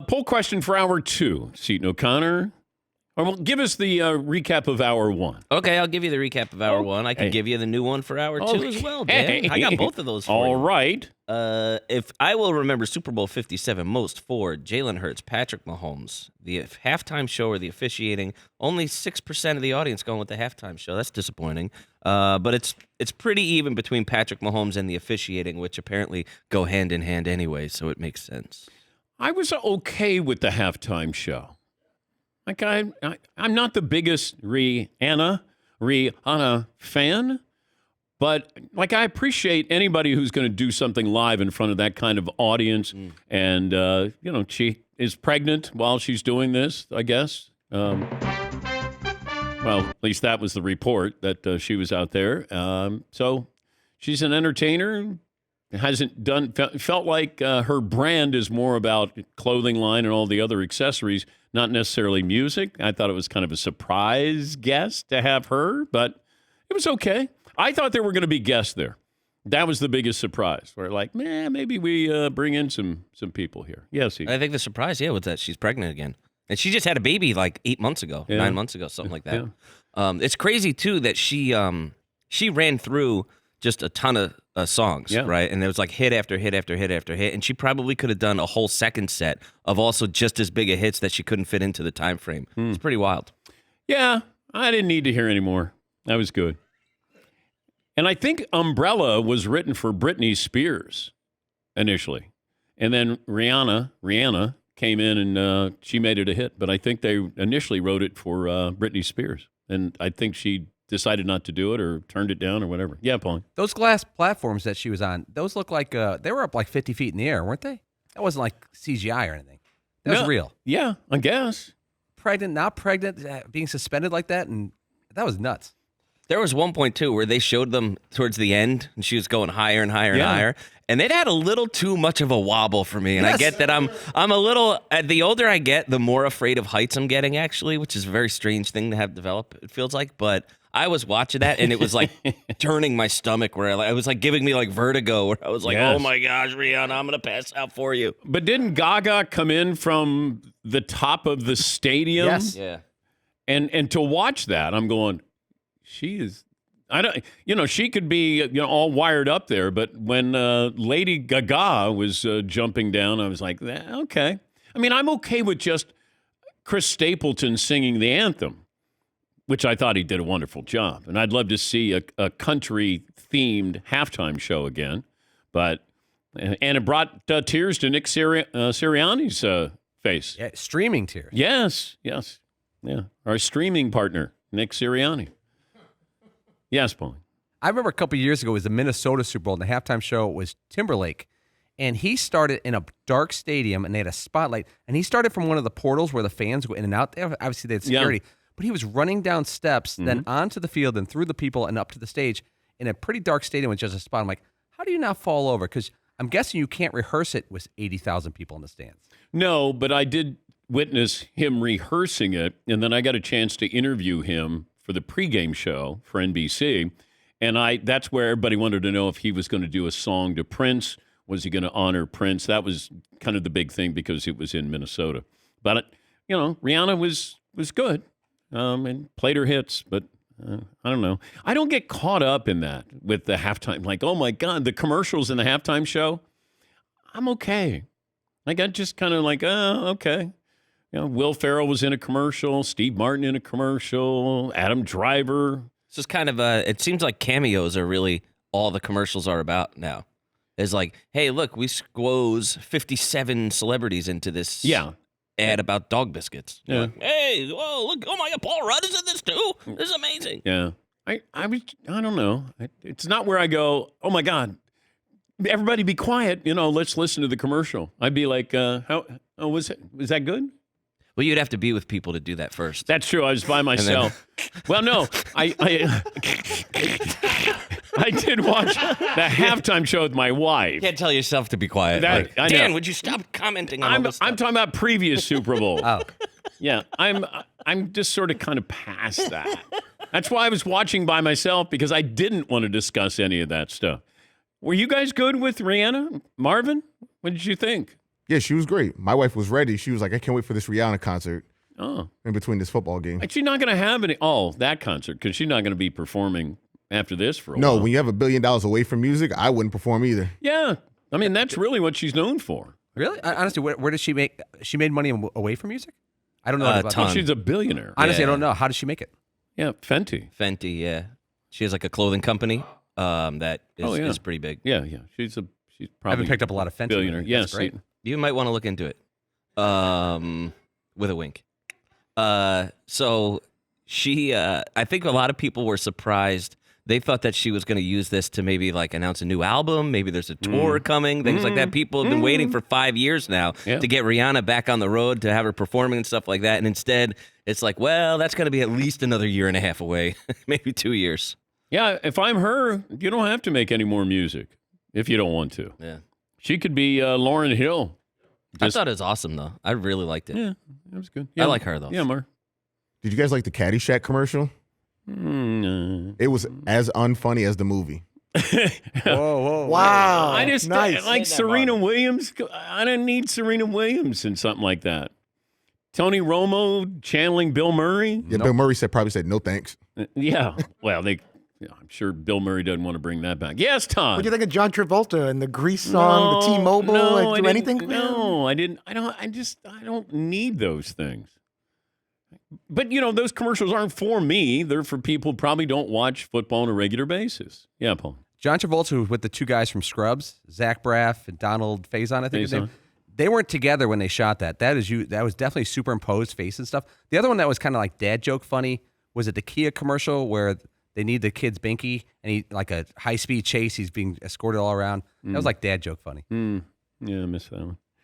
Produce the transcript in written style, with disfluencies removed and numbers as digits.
Poll question for hour 2, Seton O'Connor. Or well, give us the recap of hour 1. Okay, I'll give you the recap of hour 1. I can give you the new one for hour 2 as well, Dan. I got both of those for you. All right. If I will remember Super Bowl 57 most for Jalen Hurts, Patrick Mahomes, the halftime show or the officiating, only 6% of the audience going with the halftime show. That's disappointing. But it's pretty even between Patrick Mahomes and the officiating, which apparently go hand in hand anyway, so it makes sense. I was okay with the halftime show. Like I'm not the biggest Rihanna fan, but like I appreciate anybody who's going to do something live in front of that kind of audience. And she is pregnant while she's doing this, I guess. Well, at least that was the report that she was out there. So she's an entertainer. Felt like her brand is more about clothing line and all the other accessories, not necessarily music. I thought it was kind of a surprise guest to have her, but it was okay. I thought there were going to be guests there. That was the biggest surprise. We're like, maybe we bring in some people here. Yes, I think the surprise, was that she's pregnant again. And she just had a baby like 8 months ago, 9 months ago, something like that. Yeah. It's crazy, too, that she ran through just a ton of songs, right? And there was like hit after hit after hit after hit. And she probably could have done a whole second set of also just as big a hits that she couldn't fit into the time frame. It's pretty wild. Yeah, I didn't need to hear any more. That was good. And I think Umbrella was written for Britney Spears initially. And then Rihanna came in and she made it a hit. But I think they initially wrote it for Britney Spears. And I think she decided not to do it or turned it down or whatever. Yeah, Paul. Those glass platforms that she was on, those look like they were up like 50 feet in the air, weren't they? That wasn't like CGI or anything. That was real. Yeah, I guess. Pregnant, not pregnant, being suspended like that, and that was nuts. There was one point, too, where they showed them towards the end, and she was going higher and higher and higher. And it had a little too much of a wobble for me. And I get that I'm a little, the older I get, the more afraid of heights I'm getting, actually, which is a very strange thing to have develop, it feels like. But I was watching that, and it was like turning my stomach, where it was like giving me like vertigo, where I was like, oh my gosh, Rihanna, I'm going to pass out for you. But didn't Gaga come in from the top of the stadium? Yes. Yeah. And to watch that, I'm going, she is, she could be, all wired up there. But when Lady Gaga was jumping down, I was like, okay. I mean, I'm okay with just Chris Stapleton singing the anthem, which I thought he did a wonderful job. And I'd love to see a country-themed halftime show again. And it brought tears to Nick Sirianni's face. Yeah, streaming tears. Yes. Yeah, our streaming partner, Nick Sirianni. Yes, Paul. I remember a couple of years ago, it was the Minnesota Super Bowl, and the halftime show was Timberlake. And he started in a dark stadium, and they had a spotlight. And he started from one of the portals where the fans go in and out. Obviously, they had security. Yeah. But he was running down steps, then onto the field, and through the people, and up to the stage in a pretty dark stadium with just a spot. I'm like, how do you not fall over? Because I'm guessing you can't rehearse it with 80,000 people in the stands. No, but I did witness him rehearsing it, and then I got a chance to interview him for the pregame show for NBC. And that's where everybody wanted to know if he was going to do a song to Prince. Was he going to honor Prince? That was kind of the big thing because it was in Minnesota. But, Rihanna was good and played her hits. But I don't know. I don't get caught up in that with the halftime. Like, oh, my God, the commercials in the halftime show, I'm okay. Like, I just kind of like, okay. Will Ferrell was in a commercial, Steve Martin in a commercial, Adam Driver. It's just kind of it seems like cameos are really all the commercials are about now. It's like, hey, look, we squoze 57 celebrities into this ad about dog biscuits. Yeah. Like, hey, whoa, look, oh my God, Paul Rudd is in this too? This is amazing. Yeah. I don't know. It's not where I go, oh my God, everybody be quiet, let's listen to the commercial. I'd be like, was that good? Well, you'd have to be with people to do that first. That's true. I was by myself. Well, no, I did watch the halftime show with my wife. You can't tell yourself to be quiet. Dan, would you stop commenting on all this stuff? I'm talking about previous Super Bowl. Oh. Yeah, I'm just sort of kind of past that. That's why I was watching by myself, because I didn't want to discuss any of that stuff. Were you guys good with Rihanna? Marvin, what did you think? Yeah, she was great. My wife was ready. She was like, I can't wait for this Rihanna concert. Oh. In between this football game. She's not going to have that concert because she's not going to be performing after this for a while. No, when you have $1 billion away from music, I wouldn't perform either. Yeah. I mean, that's really what she's known for. Really? Honestly, where did she make? She made money away from music? I don't know. About Well, she's a billionaire. Honestly, I don't know. How does she make it? Yeah, Fenty. Fenty, yeah. She has like a clothing company that is pretty big. Yeah. She's probably. I haven't picked up a lot of Fenty. Billionaire. Yes. Great. You might want to look into it. With a wink. So she, I think a lot of people were surprised. They thought that she was going to use this to maybe like announce a new album. Maybe there's a tour coming, things like that. People have been waiting for 5 years now to get Rihanna back on the road, to have her performing and stuff like that. And instead, it's like, well, that's going to be at least another year and a half away, maybe 2 years. Yeah, if I'm her, you don't have to make any more music if you don't want to. Yeah. She could be Lauryn Hill. I thought it was awesome, though. I really liked it. Yeah, it was good. Yeah, I like her, though. Yeah, Mark. Did you guys like the Caddyshack commercial? It was as unfunny as the movie. Whoa. Wow. I just nice. like Serena Williams. I didn't need Serena Williams in something like that. Tony Romo channeling Bill Murray. Yeah, Bill Murray probably said no thanks. Yeah. Well, I'm sure Bill Murray doesn't want to bring that back. Yes, Todd. What do you think of John Travolta and the Grease song, the T-Mobile? No, do anything? No, I didn't. I don't need those things. But, those commercials aren't for me. They're for people who probably don't watch football on a regular basis. Yeah, Paul. John Travolta was with the two guys from Scrubs, Zach Braff and Donald Faison, I think his name. They weren't together when they shot that. That was definitely superimposed face and stuff. The other one that was kind of like dad joke funny was it the Kia commercial where they need the kid's binky and he like a high-speed chase. He's being escorted all around. That was like dad joke funny. Yeah, I missed that one.